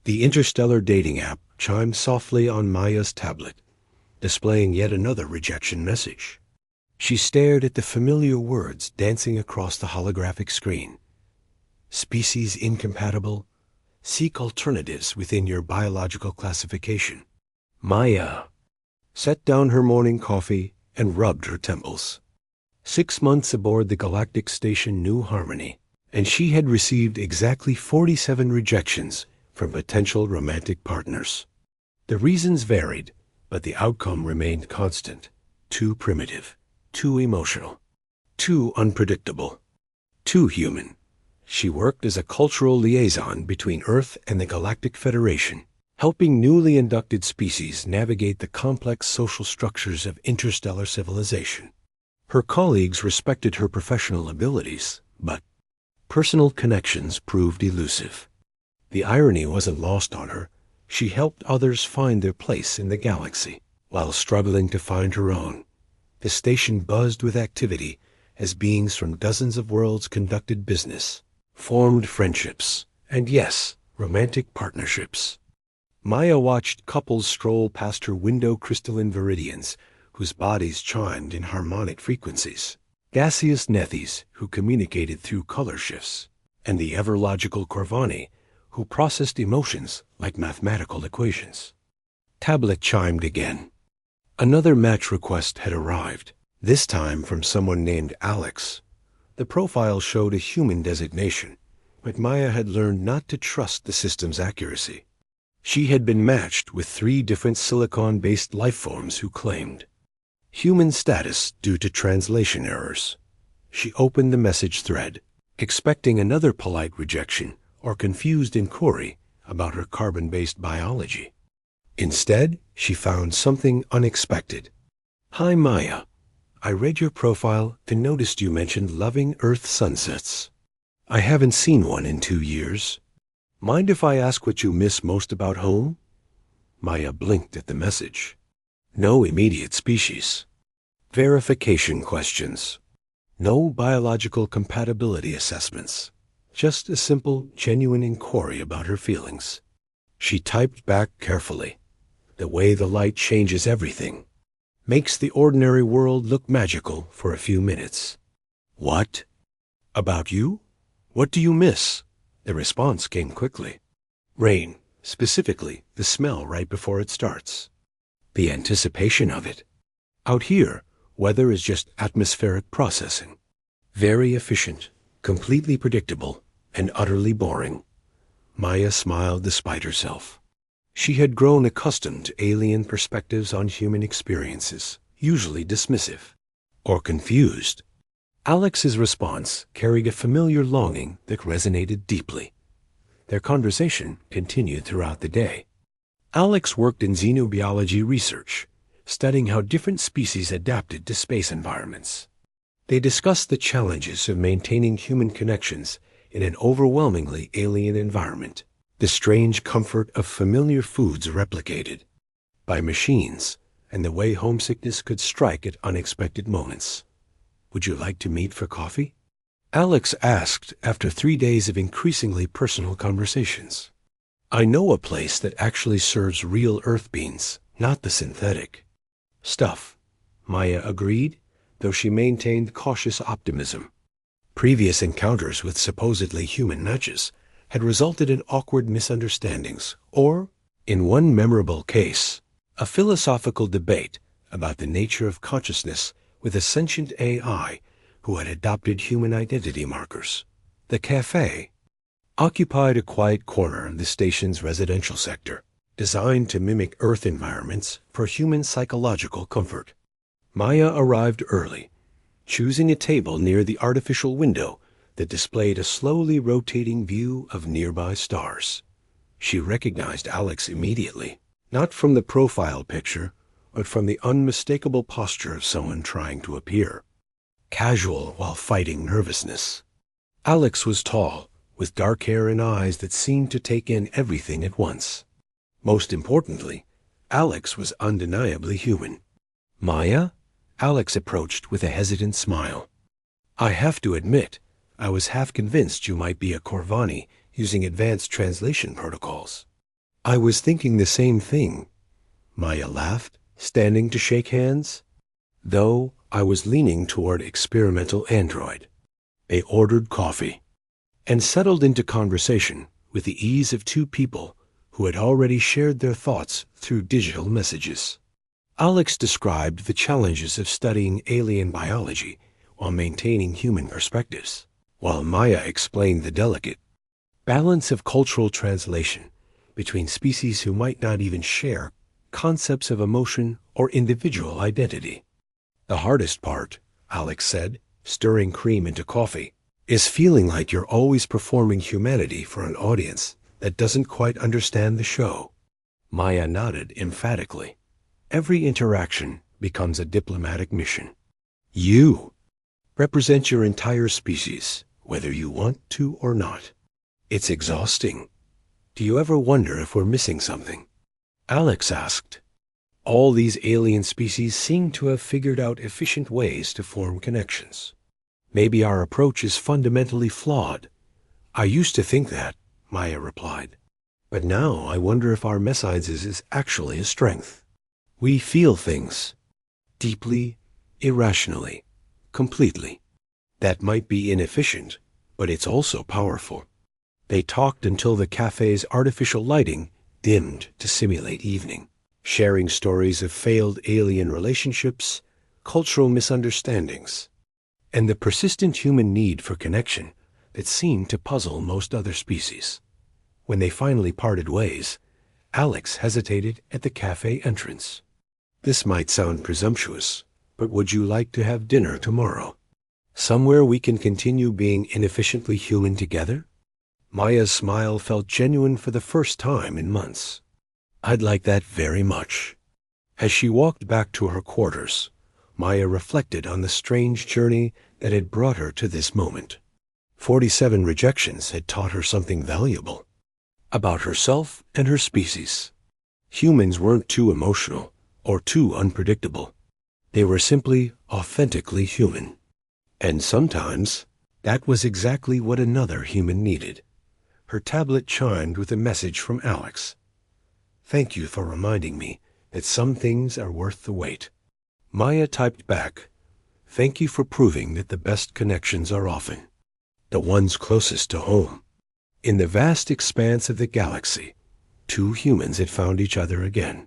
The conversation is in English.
The interstellar dating app chimed softly on Maya's tablet, displaying yet another rejection message. She stared at the familiar words dancing across the holographic screen. Species incompatible. Seek alternatives within your biological classification. Maya set down her morning coffee and rubbed her temples. 6 months aboard the galactic station New Harmony, and she had received exactly 47 rejections from potential romantic partners. The reasons varied, but the outcome remained constant. Too primitive, too emotional, too unpredictable, too human. She worked as a cultural liaison between Earth and the Galactic Federation, helping newly inducted species navigate the complex social structures of interstellar civilization. Her colleagues respected her professional abilities, but personal connections proved elusive. The irony wasn't lost on her. She helped others find their place in the galaxy, while struggling to find her own. The station buzzed with activity as beings from dozens of worlds conducted business, formed friendships, and yes, romantic partnerships. Maya watched couples stroll past her window crystalline viridians, whose bodies chimed in harmonic frequencies, gaseous Nethys, who communicated through color shifts, and the ever-logical Corvani, who processed emotions like mathematical equations. Tablet chimed again. Another match request had arrived, this time from someone named Alex. The profile showed a human designation, but Maya had learned not to trust the system's accuracy. She had been matched with 3 different silicon-based lifeforms who claimed human status due to translation errors. She opened the message thread, expecting another polite rejection or confused inquiry about her carbon-based biology. Instead, she found something unexpected. Hi, Maya. I read your profile and noticed you mentioned loving Earth sunsets. I haven't seen one in 2 years. Mind if I ask what you miss most about home? Maya blinked at the message. No immediate species. Verification questions. No biological compatibility assessments. Just a simple, genuine inquiry about her feelings. She typed back carefully. The way the light changes everything. Makes the ordinary world look magical for a few minutes. What? About you? What do you miss? The response came quickly. Rain, specifically the smell right before it starts. The anticipation of it. Out here, weather is just atmospheric processing. Very efficient, completely predictable, and utterly boring. Maya smiled despite herself. She had grown accustomed to alien perspectives on human experiences, usually dismissive or confused. Alex's response carried a familiar longing that resonated deeply. Their conversation continued throughout the day. Alex worked in xenobiology research, studying how different species adapted to space environments. They discussed the challenges of maintaining human connections in an overwhelmingly alien environment, the strange comfort of familiar foods replicated by machines, and the way homesickness could strike at unexpected moments. Would you like to meet for coffee? Alex asked after 3 days of increasingly personal conversations. I know a place that actually serves real earth beans, not the synthetic stuff, Maya agreed, though she maintained cautious optimism. Previous encounters with supposedly human nudges had resulted in awkward misunderstandings, or, in one memorable case, a philosophical debate about the nature of consciousness with a sentient AI who had adopted human identity markers. The cafe occupied a quiet corner of the station's residential sector, designed to mimic Earth environments for human psychological comfort. Maya arrived early, choosing a table near the artificial window that displayed a slowly rotating view of nearby stars. She recognized Alex immediately, not from the profile picture, but from the unmistakable posture of someone trying to appear casual while fighting nervousness. Alex was tall, with dark hair and eyes that seemed to take in everything at once. Most importantly, Alex was undeniably human. Maya? Alex approached with a hesitant smile. I have to admit, I was half convinced you might be a Corvani using advanced translation protocols. I was thinking the same thing, Maya laughed, standing to shake hands. Though I was leaning toward experimental android. They ordered coffee and settled into conversation with the ease of two people who had already shared their thoughts through digital messages. Alex described the challenges of studying alien biology while maintaining human perspectives, while Maya explained the delicate balance of cultural translation between species who might not even share concepts of emotion or individual identity. The hardest part, Alex said, stirring cream into coffee, is feeling like you're always performing humanity for an audience that doesn't quite understand the show. Maya nodded emphatically. Every interaction becomes a diplomatic mission. You represent your entire species, whether you want to or not. It's exhausting. Do you ever wonder if we're missing something? Alex asked. All these alien species seem to have figured out efficient ways to form connections. Maybe our approach is fundamentally flawed. I used to think that, Maya replied. But now I wonder if our message is actually a strength. We feel things. Deeply, irrationally, completely. That might be inefficient, but it's also powerful. They talked until the cafe's artificial lighting dimmed to simulate evening, sharing stories of failed alien relationships, cultural misunderstandings, and the persistent human need for connection that seemed to puzzle most other species. When they finally parted ways, Alex hesitated at the cafe entrance. This might sound presumptuous, but would you like to have dinner tomorrow? Somewhere we can continue being inefficiently human together? Maya's smile felt genuine for the first time in months. I'd like that very much. As she walked back to her quarters, Maya reflected on the strange journey that had brought her to this moment. 47 rejections had taught her something valuable about herself and her species. Humans weren't too emotional or too unpredictable. They were simply authentically human. And sometimes that was exactly what another human needed. Her tablet chimed with a message from Alex. Thank you for reminding me that some things are worth the wait. Maya typed back, thank you for proving that the best connections are often the ones closest to home. In the vast expanse of the galaxy, two humans had found each other again.